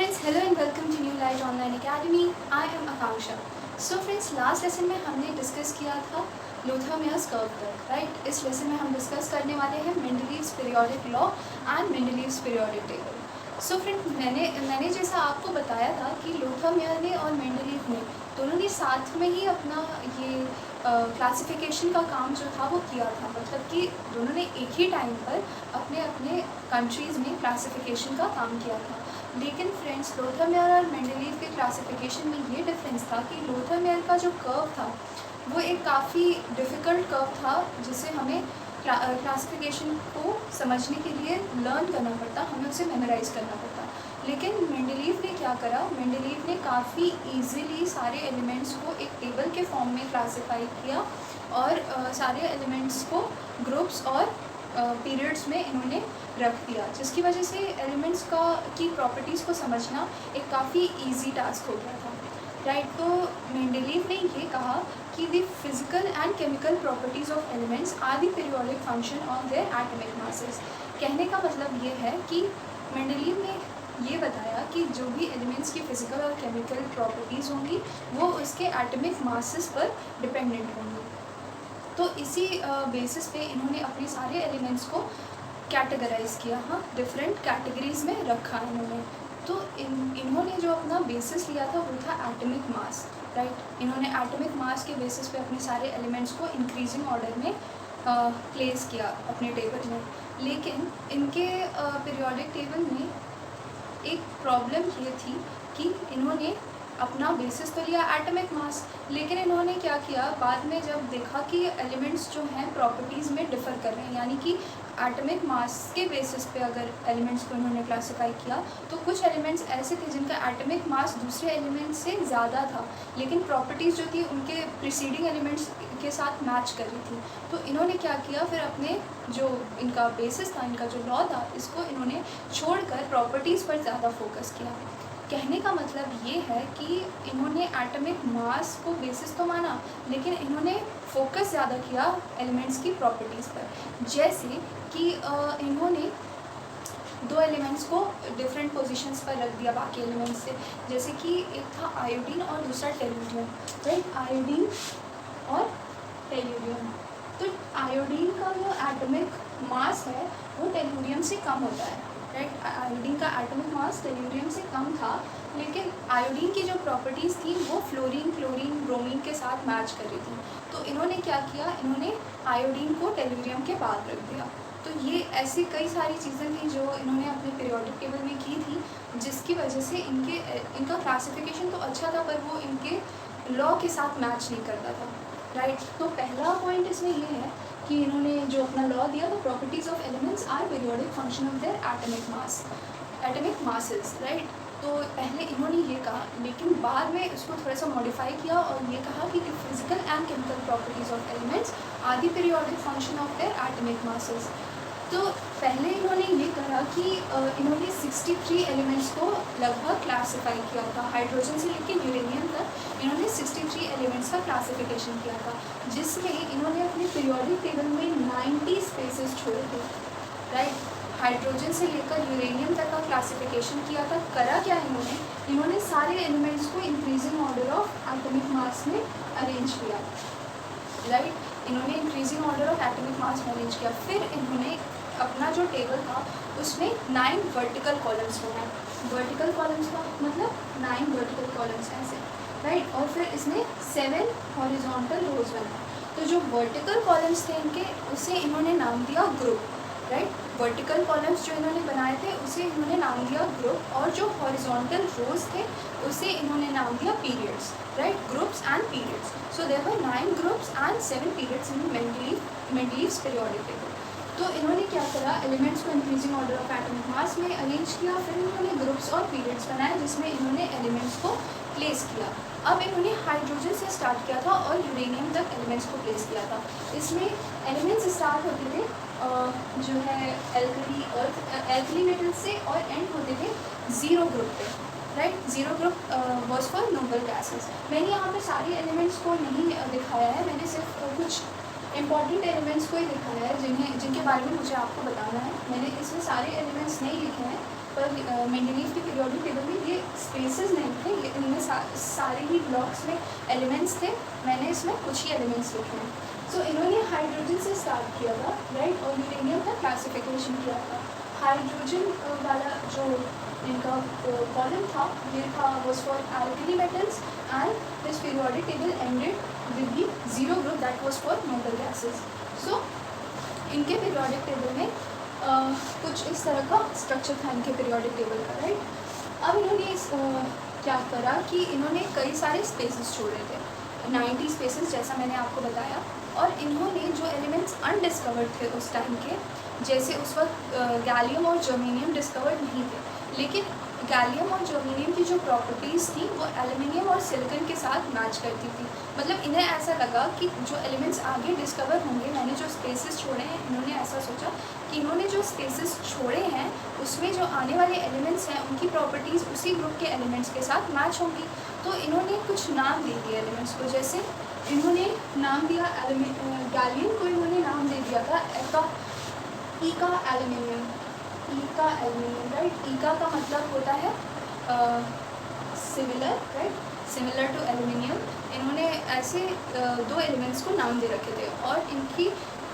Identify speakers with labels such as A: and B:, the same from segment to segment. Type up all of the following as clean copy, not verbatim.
A: friends, hello and welcome to New Light Online Academy. I am Akanksha. So friends, last lesson में हमने discuss किया था Lothar-Myers curve तक, right. इस lesson में हम डिस्कस करने वाले हैं Mendeleev's periodic law and Mendeleev's periodic table. So friend, मैंने जैसा आपको बताया था कि लोथर-मेयर ने और मेंडलीव ने दोनों ने साथ में ही अपना ये क्लासिफिकेशन का काम जो था वो किया था, मतलब कि दोनों ने एक ही टाइम पर अपने अपने कंट्रीज़ में क्लासिफिकेशन का काम किया था। लेकिन फ्रेंड्स, लोथर-मेयर और मेंडलीव के क्लासिफिकेशन में ये डिफरेंस था कि लोथर-मेयर का जो कर्व था वो एक काफ़ी डिफ़िकल्ट कर्व था, जिसे हमें क्लासिफिकेशन को समझने के लिए लर्न करना पड़ता, हमें उसे मेमोराइज़ करना पड़ता। लेकिन मेंडलीव ने क्या करा, मेंडलीव ने काफ़ी इजीली सारे एलिमेंट्स को एक टेबल के फॉर्म में क्लासिफाई किया और सारे एलिमेंट्स को ग्रुप्स और पीरियड्स में इन्होंने रख दिया, जिसकी वजह से एलिमेंट्स की प्रॉपर्टीज़ को समझना एक काफ़ी इजी टास्क हो गया था, राइट। तो मेंडलीव ने ये कहा कि the physical and chemical properties of elements are the periodic function of their atomic masses. कहने का मतलब ये है कि मेंडलीव ने ये बताया कि जो भी एलिमेंट्स की फ़िज़िकल और केमिकल प्रॉपर्टीज़ होंगी वो उसके एटॉमिक मासेस पर डिपेंडेंट होंगी। तो इसी बेसिस पे इन्होंने अपने सारे एलिमेंट्स को कैटेगराइज़ किया, हाँ, डिफरेंट कैटेगरीज़ में रखा इन्होंने। तो इन्होंने जो अपना बेसिस लिया था वो था एटॉमिक मास, राइट। इन्होंने एटॉमिक मास के बेसिस पे अपने सारे एलिमेंट्स को इंक्रीजिंग ऑर्डर में प्लेस किया अपने टेबल में। लेकिन इनके पीरियोडिक टेबल में एक प्रॉब्लम ये थी कि इन्होंने अपना बेसिस तो लिया एटॉमिक मास, लेकिन इन्होंने क्या किया, बाद में जब देखा कि एलिमेंट्स जो हैं प्रॉपर्टीज़ में डिफ़र कर रहे हैं, यानी कि एटॉमिक मास के बेसिस पे अगर एलिमेंट्स को इन्होंने क्लासिफाई किया तो कुछ एलिमेंट्स ऐसे थे जिनका एटॉमिक मास दूसरे एलिमेंट्स से ज़्यादा था, लेकिन प्रॉपर्टीज़ जो थी उनके प्रीसीडिंग एलिमेंट्स के साथ मैच कर रही थी। तो इन्होंने क्या किया, फिर अपने जो इनका बेसिस था, इनका जो लॉ था, इसको इन्होंने छोड़कर प्रॉपर्टीज़ पर ज़्यादा फोकस किया। कहने का मतलब ये है कि इन्होंने एटॉमिक मास को बेसिस तो माना, लेकिन इन्होंने फोकस ज़्यादा किया एलिमेंट्स की प्रॉपर्टीज़ पर। जैसे कि इन्होंने दो एलिमेंट्स को डिफरेंट पोजीशंस पर रख दिया बाकी एलिमेंट्स से, जैसे कि एक था आयोडीन और दूसरा टेल्यूरियम, राइट। आयोडीन और टेल्यूरियम। तो आयोडीन का जो एटॉमिक मास है वो टेल्यूरियम से कम होता है, राइट। आयोडीन का एटॉमिक मास टेल्यूरियम से कम था, लेकिन आयोडीन की जो प्रॉपर्टीज़ थी वो फ्लोरीन, क्लोरीन, ब्रोमीन के साथ मैच कर रही थी। तो इन्होंने क्या किया, इन्होंने आयोडीन को टेल्यूरियम के बाद रख दिया। तो ये ऐसी कई सारी चीज़ें थी जो इन्होंने अपने पीरियोडिक टेबल में की थी, जिसकी वजह से इनका क्लासिफिकेशन तो अच्छा था पर वो इनके लॉ के साथ मैच नहीं करता था, राइट। तो पहला पॉइंट इसमें ये है कि इन्होंने जो अपना लॉ दिया था, properties of elements are periodic function of their atomic masses, right. तो पहले इन्होंने ये कहा, लेकिन बाद में इसको थोड़ा सा मॉडिफाई किया और ये कहा कि physical and chemical properties of elements are the periodic function of their atomic masses. तो पहले इन्होंने ये कहा कि इन्होंने 63 एलिमेंट्स को लगभग क्लासिफाई किया था, हाइड्रोजन से लेकर यूरेनियम तक इन्होंने 63 एलिमेंट्स का क्लासिफिकेशन किया था, जिसमें इन्होंने अपने पीरियोडिक टेबल में 90 स्पेसेस छोड़े थे, राइट। हाइड्रोजन से लेकर यूरेनियम तक का क्लासिफिकेशन किया था। करा क्या इन्होंने सारे एलिमेंट्स को increasing order of atomic mass में अरेंज किया, राइट। इन्होंने increasing order of atomic mass में अरेंज किया। फिर इन्होंने अपना जो टेबल था उसमें 9 वर्टिकल कॉलम्स बनाए। वर्टिकल कॉलम्स का मतलब 9 वर्टिकल कॉलम्स ऐसे, राइट। और फिर इसमें 7 हॉरिजॉन्टल रोज बनाए। तो जो वर्टिकल कॉलम्स थे इनके, उसे इन्होंने नाम दिया ग्रुप, राइट। वर्टिकल कॉलम्स जो इन्होंने बनाए थे उसे इन्होंने नाम दिया ग्रुप, और जो हॉरिजॉन्टल रोज थे उसे इन्होंने नाम दिया periods, right. Groups and periods. So there were 9 groups and 7 periods in Mendeleev's periodic table. तो इन्होंने क्या करा, एलिमेंट्स को increasing order of atomic mass में अरेंज किया। फिर इन्होंने ग्रुप्स और पीरियड्स बनाए, जिसमें इन्होंने एलिमेंट्स को प्लेस किया। अब इन्होंने हाइड्रोजन से स्टार्ट किया था और यूरेनियम तक एलिमेंट्स को प्लेस किया था। इसमें एलिमेंट्स स्टार्ट होते थे जो है एल्कली मेटल से, और एंड होते थे ज़ीरो ग्रुप पे, right. Zero group was for noble gases. मैंने यहाँ पे सारे एलिमेंट्स को नहीं दिखाया है, मैंने सिर्फ कुछ इंपॉर्टेंट एलिमेंट्स को ही दिखाया है जिनके बारे में मुझे आपको बताना है। मैंने इसमें सारे एलिमेंट्स नहीं लिखे हैं, पर मेंडेलीव के पीरियोडिक टेबल में ये स्पेसेस नहीं थे, ये इनमें सारे ही ब्लॉक्स में एलिमेंट्स थे, मैंने इसमें कुछ ही एलिमेंट्स लिखे हैं। सो इन्होंने हाइड्रोजन से स्टार्ट किया था, राइट, और यूरेनियम का क्लासिफिकेशन किया था। हाइड्रोजन वाला जो इनका कॉलम था, ये था was for alkali metals and this periodic table ended with the zero group that was for noble gases. So इनके पीरियोडिक टेबल में कुछ इस तरह का स्ट्रक्चर था इनके पीरियोडिक टेबल का, राइट। अब इन्होंने क्या करा कि इन्होंने कई सारे स्पेसेस छोड़े थे, 90 स्पेसेस जैसा मैंने आपको बताया, और इन्होंने जो एलिमेंट्स अनडिस्कवर्ड थे उस टाइम के, जैसे उस वक्त गैलियम और जर्मेनियम डिस्कवर्ड नहीं थे, लेकिन गैलियम और जर्मेनियम की जो प्रॉपर्टीज़ थी वो एल्युमिनियम और सिलिकॉन के साथ मैच करती थी। मतलब इन्हें ऐसा लगा कि जो एलिमेंट्स आगे डिस्कवर होंगे, मैंने जो स्पेसेस छोड़े हैं, इन्होंने ऐसा सोचा कि इन्होंने जो स्पेसेस छोड़े हैं उसमें जो आने वाले एलिमेंट्स हैं उनकी प्रॉपर्टीज़ उसी ग्रुप के एलिमेंट्स के साथ मैच होंगी। तो इन्होंने कुछ नाम दे दिए एलिमेंट्स को, जैसे इन्होंने नाम दिया गैलियम को इन्होंने नाम दे दिया था ईका एल्युमिनियम, ईका एल्युमिनियम, राइट। ईका का मतलब होता है similar, right, similar to aluminium. इन्होंने ऐसे दो एलिमेंट्स को नाम दे रखे थे, और इनकी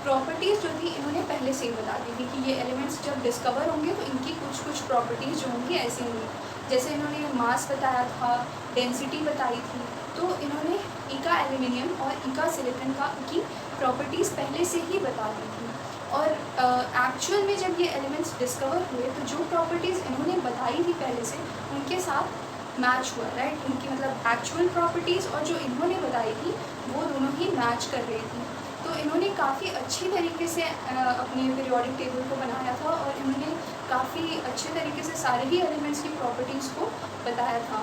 A: प्रॉपर्टीज़ जो थी इन्होंने पहले से ही बता दी थी कि ये एलिमेंट्स जब डिस्कवर होंगे तो इनकी कुछ कुछ प्रॉपर्टीज़ जो होंगी ऐसी होंगी। जैसे इन्होंने मास बताया था, डेंसिटी बताई थी, तो इन्होंने ईका एल्युमिनियम और ईका सिलिकॉन की प्रॉपर्टीज़ पहले से ही बता दी थी। और एक्चुअल में जब ये एलिमेंट्स डिस्कवर हुए तो जो प्रॉपर्टीज़ इन्होंने बताई थी पहले से उनके साथ मैच हुआ, राइट। इनकी मतलब एक्चुअल प्रॉपर्टीज़ और जो इन्होंने बताई थी वो दोनों ही मैच कर रही थी। तो इन्होंने काफ़ी अच्छी तरीके से अपने पीरियोडिक टेबल को बनाया था, और इन्होंने काफ़ी अच्छे तरीके से सारे ही एलिमेंट्स की प्रॉपर्टीज़ को बताया था।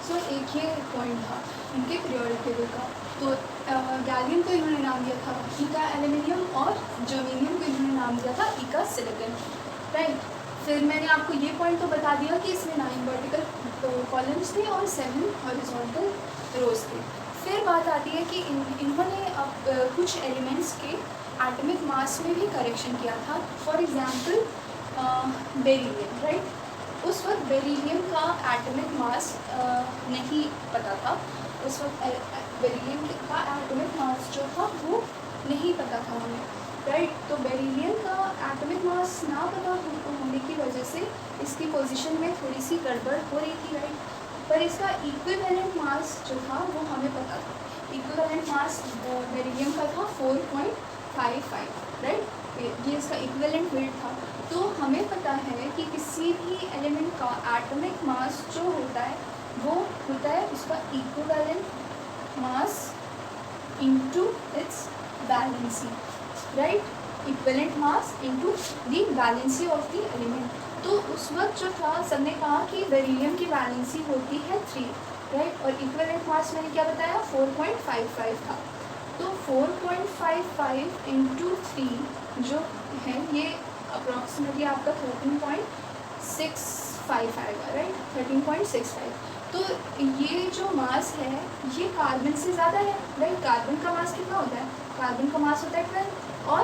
A: सो एक ये पॉइंट था इनके पीरियोडिक टेबल का। तो गैलियम को इन्होंने नाम दिया था ईका एल्युमिनियम, और जर्मेनियम को इन्होंने नाम दिया था ईका सिलिकॉन, राइट। फिर मैंने आपको ये पॉइंट तो बता दिया कि इसमें 9 वर्टिकल कॉलम्स थे और 7 हॉरिजॉन्टल रोज थे। फिर बात आती है कि इन्होंने अब कुछ एलिमेंट्स के एटॉमिक मास में भी करेक्शन किया था। For example beryllium, right. उस वक्त बेरिलियम का एटॉमिक मास नहीं पता था, उस वक्त बेरिलियम का एटॉमिक मास जो था वो नहीं पता था हमें, राइट। तो बेरिलियम का एटॉमिक मास ना पता होने की वजह से इसकी पोजीशन में थोड़ी सी गड़बड़ हो रही थी, राइट। पर इसका इक्विवेलेंट मास जो था वो हमें पता था। इक्विवेलेंट मास बेरिलियम का था 4.55, राइट। ये इसका इक्विवेलेंट वेट था। तो हमें पता है कि किसी भी एलिमेंट का एटॉमिक मास जो होता है वो होता है उसका equivalent mass into its valency, right. Equivalent mass into the valency of the element. तो उस वक्त जो था सबने कहा कि बेरिलियम की वैलेंसी होती है 3, राइट, और इक्विवेलेंट मास मैंने क्या बताया 4.55 था। तो 4.55 इंटू 3 जो है ये अप्रॉक्सीमेटली आपका 13.65 आएगा, राइट, 13.65। तो ये जो मास है ये कार्बन से ज़्यादा है, राइट। कार्बन का मास कितना होता है, कार्बन का मास होता है 12, और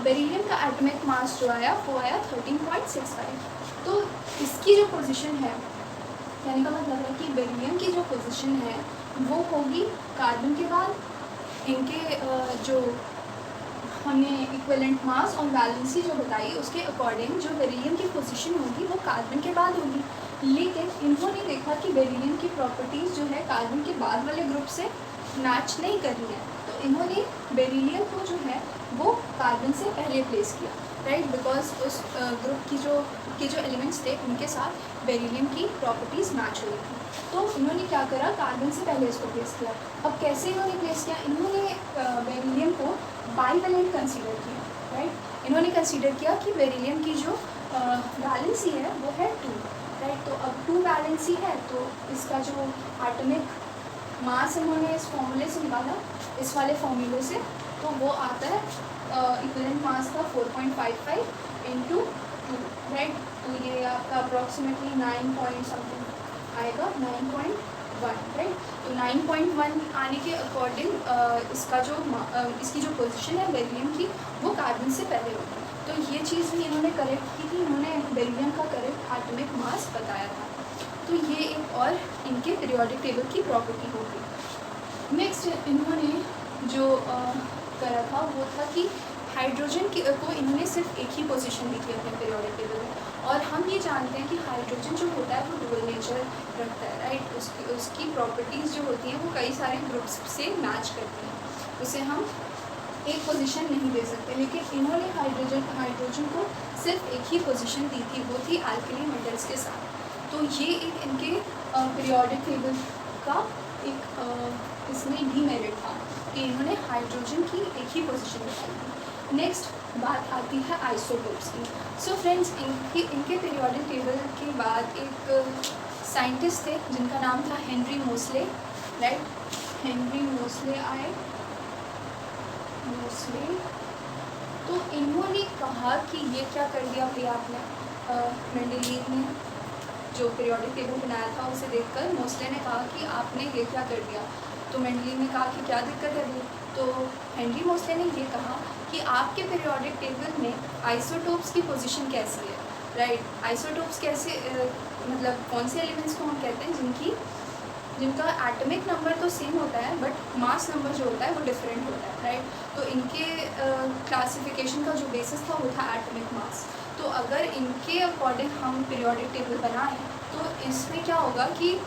A: बेरिलियम का एटॉमिक मास जो आया वो आया 13.65। तो इसकी जो पोजीशन है, कहने का मतलब है कि बेरिलियम की जो पोजीशन है वो होगी कार्बन के बाद। इनके जो हमने इक्विवेलेंट मास और वैलेंसी जो बताई उसके अकॉर्डिंग जो बेरिलियम की पोजीशन होगी वो कार्बन के बाद होगी। लेकिन इन्होंने देखा कि बेरिलियम की प्रॉपर्टीज़ जो है कार्बन के बाद वाले ग्रुप से मैच नहीं कर रही है, तो इन्होंने बेरिलियम को जो है वो कार्बन से पहले प्लेस किया, राइट, बिकॉज उस ग्रुप की जो एलिमेंट्स थे उनके साथ बेरिलियम की प्रॉपर्टीज़ मैच हो रही थी। तो इन्होंने क्या करा, कार्बन से पहले इसको प्लेस किया। अब कैसे इन्होंने प्लेस किया, इन्होंने बेरिलियम को बाईवेलेंट कंसीडर किया, राइट। इन्होंने कंसीडर किया कि बेरिलियम की जो वैलेंसी है वो है 2, राइट। तो अब 2 वैलेंसी है तो इसका जो एटॉमिक मास इन्होंने इस फॉर्मूले से निकाला, इस वाले फॉर्मूले से, तो वो आता है इक्विवेलेंट मास का 4.55 इंटू 2, राइट। तो ये आपका अप्रॉक्सीमेटली 9 पॉइंट समथिंग आएगा, 9.1, राइट। तो 9.1 आने के अकॉर्डिंग इसका जो इसकी जो पोजीशन है बेरिलियम की वो कार्बन से पहले होगी। तो ये चीज़ भी इन्होंने करेक्ट की थी, इन्होंने बेरिलियम का करेक्ट एटॉमिक मास बताया था। तो ये एक और इनके पीरियोडिक टेबल की प्रॉपर्टी होगी। नेक्स्ट इन्होंने जो करा था वो था कि हाइड्रोजन को इन्होंने सिर्फ एक ही पोजीशन दी थी अपने पीरियोडिक टेबल में, और हम ये जानते हैं कि हाइड्रोजन जो होता है वो डुअल नेचर रखता है, राइट। उसकी प्रॉपर्टीज़ जो होती हैं वो कई सारे ग्रुप्स से मैच करती हैं, उसे हम एक पोजीशन नहीं दे सकते। लेकिन इन्होंने हाइड्रोजन को सिर्फ एक ही पोजीशन दी थी, वो थी अल्कली मेटल्स के साथ। तो ये एक इनके पीरियोडिक टेबल का एक इसमें डीमेरिट था कि इन्होंने हाइड्रोजन की एक ही पोजीशन बताई थी। नेक्स्ट बात आती है आइसोटोप्स की। सो फ्रेंड्स, इनके पीरियोडिक टेबल के बाद एक साइंटिस्ट थे जिनका नाम था Henry Mosle, right. Henry Mosle आए, मोसले। तो इन्होंने कहा कि ये क्या कर दिया भाई आपने, मेंडलीव ने जो पीरियोडिक टेबल बनाया था उसे देखकर मोसले ने कहा कि आपने ये क्या कर दिया। तो मेंडलीव ने कहा कि क्या दिक्कत है भाई। तो हेनरी मोसले ने ये कहा कि आपके पीरियोडिक टेबल में आइसोटोप्स की पोजीशन कैसी है, राइट। आइसोटोप्स कैसे मतलब कौन से एलिमेंट्स को हम कहते हैं जिनका एटॉमिक नंबर तो सेम होता है बट मास नंबर जो होता है वो डिफरेंट होता है, राइट। तो इनके क्लासिफिकेशन का जो बेसिस था वो था एटॉमिक मास। तो अगर इनके अकॉर्डिंग हम पीरियोडिक टेबल बनाएं तो इसमें क्या होगा कि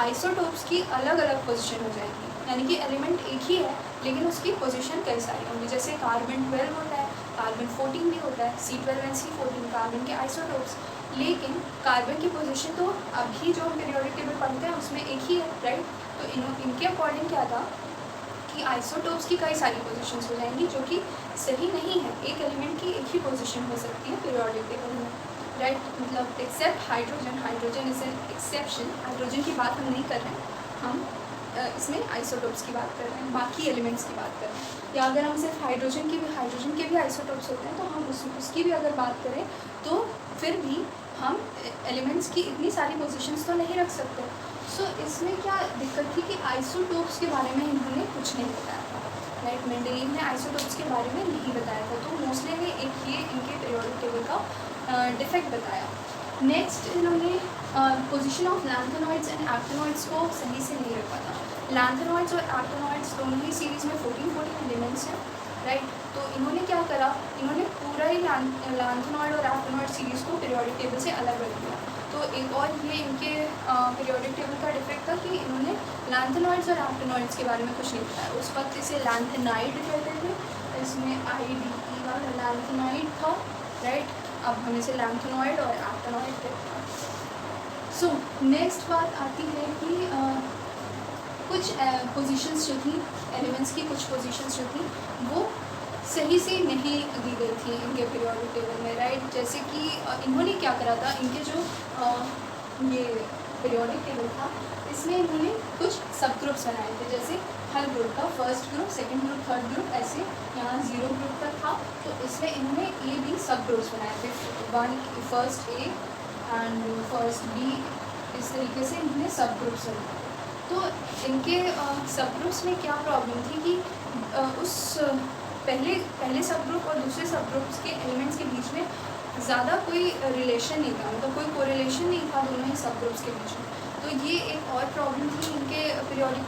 A: आइसोटोप्स की अलग अलग पोजीशन हो जाएगी, यानी कि एलिमेंट एक ही है लेकिन उसकी पोजीशन कई सारी होंगी। जैसे कार्बन 12 होता है, कार्बन 14 भी होता है, C12 and C14 कार्बन के आइसोटोप्स। लेकिन कार्बन की पोजीशन तो अभी जो पीरियोडिक टेबल पढ़ते हैं उसमें एक ही है, राइट। तो इनके अकॉर्डिंग क्या था कि आइसोटोप्स की कई सारी पोजीशंस हो जाएंगी, जो कि सही नहीं है। एक एलिमेंट की एक ही पोजीशन हो सकती है पीरियोडिक टेबल में, राइट। मतलब except hydrogen is an exception. Hydrogen की बात हम नहीं कर रहे हैं, हम इसमें आइसोटोप्स की बात कर रहे हैं, बाकी एलिमेंट्स की बात कर रहे हैं। या अगर हम सिर्फ हाइड्रोजन के भी आइसोटोप्स होते हैं तो हम उसकी भी अगर बात करें तो फिर भी हम एलिमेंट्स की इतनी सारी पोजीशंस तो नहीं रख सकते। सो इसमें क्या दिक्कत थी कि आइसोटोप्स के बारे में इन्होंने कुछ नहीं बताया था, राइट। मेंडलीव ने आइसोटोप्स के बारे में नहीं बताया था, तो मोसले ने एक ये इनके पीरियोडिक टेबल का डिफेक्ट बताया। नेक्स्ट इन्होंने position of lanthanoids and actinoids को सही से नहीं रखा था। लैंथेनॉइड्स और एक्टिनॉइड्स दोनों ही सीरीज़ में 14 एलिमेंट्स हैं, राइट। तो इन्होंने क्या करा, इन्होंने पूरा ही लैंथेनॉइड और एक्टिनॉइड सीरीज़ को पीरियोडिक टेबल से अलग रख दिया। तो एक और ये इनके पीरियोडिक टेबल का डिफेक्ट था कि इन्होंने लैंथेनॉइड्स और एक्टिनॉइड्स के बारे में कुछ नहीं बताया। उस वक्त इसे लैंथेनाइड कहते थे, इसमें IDE वाला लैंथेनाइड था, राइट। अब हम इसे लैंथेनॉइड और एक्टिनॉइड कहते हैं। सो नेक्स्ट बात आती है कि कुछ पोजीशंस जो थी एलिमेंट्स की, कुछ पोजीशंस जो थी वो सही से नहीं दी गई थी इनके पीरियोडिक टेबल में, राइट। जैसे कि इन्होंने क्या करा था, इनके जो ये पीरियोडिक टेबल था इसमें इन्होंने कुछ सब ग्रुप्स बनाए थे। जैसे हर ग्रुप का first group, second group, third group, ऐसे यहाँ 0 ग्रुप तक था। तो इसमें इन्होंने ये भी सब ग्रुप्स बनाए थे, first A and first B, इस तरीके से इन्होंने सब ग्रुप्स बनाए। तो इनके सब ग्रुप्स में क्या प्रॉब्लम थी कि उस पहले सब ग्रुप और दूसरे सब ग्रुप्स के एलिमेंट्स के बीच में ज़्यादा कोई रिलेशन नहीं था, मतलब कोई कोरिलेशन नहीं था दोनों ही सब ग्रुप्स के बीच में। तो ये एक और प्रॉब्लम थी इनके पीरियोडिक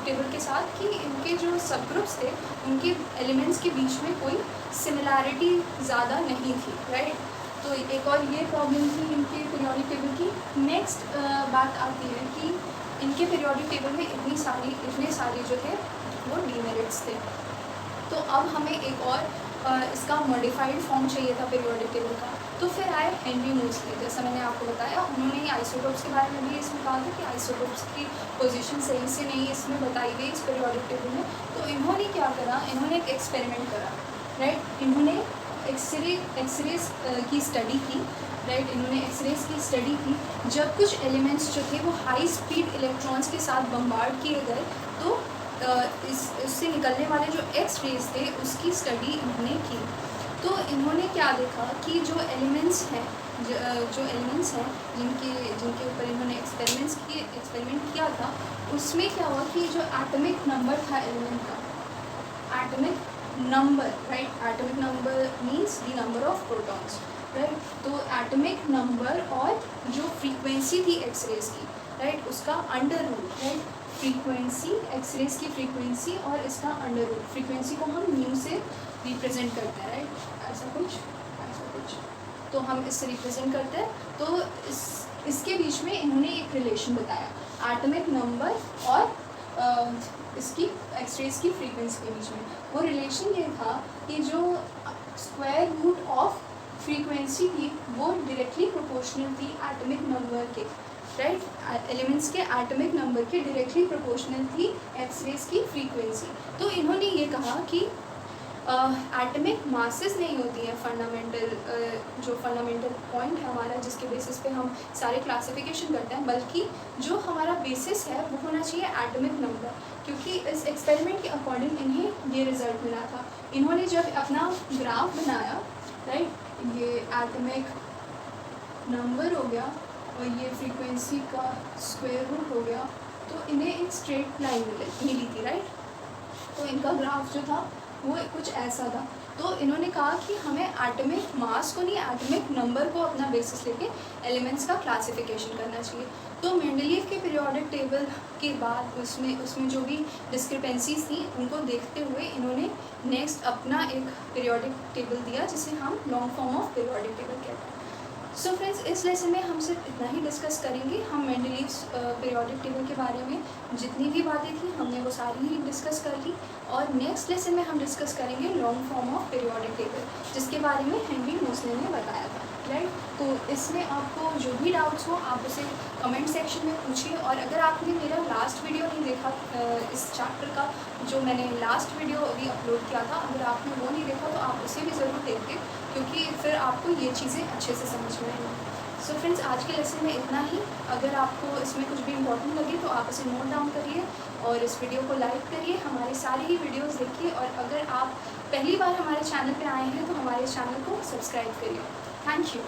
A: टेबल के साथ कि इनके जो सब ग्रुप्स थे उनके एलिमेंट्स के बीच में कोई सिमिलैरिटी ज़्यादा नहीं थी, राइट। तो एक और ये प्रॉब्लम थी इनके पीरियोडिक टेबल की। नेक्स्ट बात आती है कि इनके पीरियोडिक टेबल में इतने सारे जो थे वो डीमेरिट्स थे। तो अब हमें एक और इसका मॉडिफाइड फॉर्म चाहिए था पीरियोडिक टेबल का। तो फिर आए हेनरी मोसले, जैसा मैंने आपको बताया, उन्होंने आइसोटोप्स के बारे में भी इसमें कहा था कि आइसोटोप्स की पोजीशन सही से नहीं इसमें बताई गई इस पीरियोडिक टेबल में। तो इन्होंने क्या करा, इन्होंने एक एक्सपेरिमेंट करा, राइट। इन्होंने एक्सरेज की स्टडी की, राइट। इन्होंने एक्सरेज की स्टडी की। जब कुछ एलिमेंट्स जो थे वो हाई स्पीड इलेक्ट्रॉन्स के साथ बम्बार्ड किए गए तो इससे निकलने वाले जो एक्स रेज थे उसकी स्टडी इन्होंने की। तो इन्होंने क्या देखा कि जो एलिमेंट्स हैं जिनके ऊपर इन्होंने एक्सपेरिमेंट किया था, उसमें क्या हुआ कि जो एटॉमिक नंबर था एलिमेंट का, atomic number, right? Atomic number means the number of protons, right? तो atomic number और जो frequency थी एक्सरेज की, right? उसका under root, right? Frequency, X-rays की फ्रीक्वेंसी और इसका अंडर रूट, फ्रीक्वेंसी को हम न्यू से रिप्रेजेंट करते हैं, राइट? ऐसा कुछ तो हम इससे रिप्रेजेंट करते हैं। तो इसके बीच में इन्होंने एक रिलेशन बताया एटॉमिक नंबर और इसकी एक्सरेज की फ्रीक्वेंसी के बीच में। वो रिलेशन ये था कि जो स्क्वायर रूट ऑफ फ्रीक्वेंसी थी वो डायरेक्टली प्रोपोर्शनल थी एटॉमिक नंबर के, राइट? एलिमेंट्स के एटॉमिक नंबर के डायरेक्टली प्रोपोर्शनल थी एक्सरेज की फ्रीक्वेंसी। तो इन्होंने ये कहा कि एटॉमिक मासेस नहीं होती हैं फंडामेंटल, जो फंडामेंटल पॉइंट है हमारा जिसके बेसिस पे हम सारे क्लासिफिकेशन करते हैं, बल्कि जो हमारा बेसिस है वो होना चाहिए एटॉमिक नंबर, क्योंकि इस एक्सपेरिमेंट के अकॉर्डिंग इन्हें ये रिज़ल्ट मिला था। इन्होंने जब अपना ग्राफ बनाया, राइट, ये एटॉमिक नंबर हो गया और ये फ्रीक्वेंसी का स्क्वायर रूट हो गया, तो इन्हें एक स्ट्रेट लाइन मिली थी, राइट? तो इनका ग्राफ जो था वो कुछ ऐसा था। तो इन्होंने कहा कि हमें एटॉमिक मास को नहीं, एटॉमिक नंबर को अपना बेसिस लेके एलिमेंट्स का क्लासिफिकेशन करना चाहिए। तो मेंडलीव के पीरियोडिक टेबल के बाद उसमें जो भी डिस्क्रिपेंसीज थी उनको देखते हुए इन्होंने नेक्स्ट अपना एक पीरियोडिक टेबल दिया जिसे हम long form of periodic table कहते हैं। सो फ्रेंड्स, इस लेसन में हम सिर्फ इतना ही डिस्कस करेंगे। हम मेंडलीव्स पीरियोडिक टेबल के बारे में जितनी भी बातें थी हमने वो सारी ही डिस्कस कर ली, और नेक्स्ट लेसन में हम डिस्कस करेंगे long form of periodic table, जिसके बारे में हेनरी मोसले ने बताया था, राइट? तो इसमें आपको जो भी डाउट्स हो आप उसे कमेंट सेक्शन में पूछिए। और अगर आपने मेरा लास्ट वीडियो नहीं देखा इस चैप्टर का, जो मैंने लास्ट वीडियो अभी अपलोड किया था, अगर आपने वो नहीं देखा तो आप उसे भी ज़रूर देखिए, क्योंकि फिर आपको ये चीज़ें अच्छे से समझ में आएंगी। सो फ्रेंड्स, आज के लेसन में इतना ही। अगर आपको इसमें कुछ भी इम्पोर्टेंट लगे तो आप इसे नोट डाउन करिए और इस वीडियो को लाइक करिए, हमारे सारे ही वीडियोस देखिए, और अगर आप पहली बार हमारे चैनल पे आए हैं तो हमारे चैनल को सब्सक्राइब करिए। Thank you.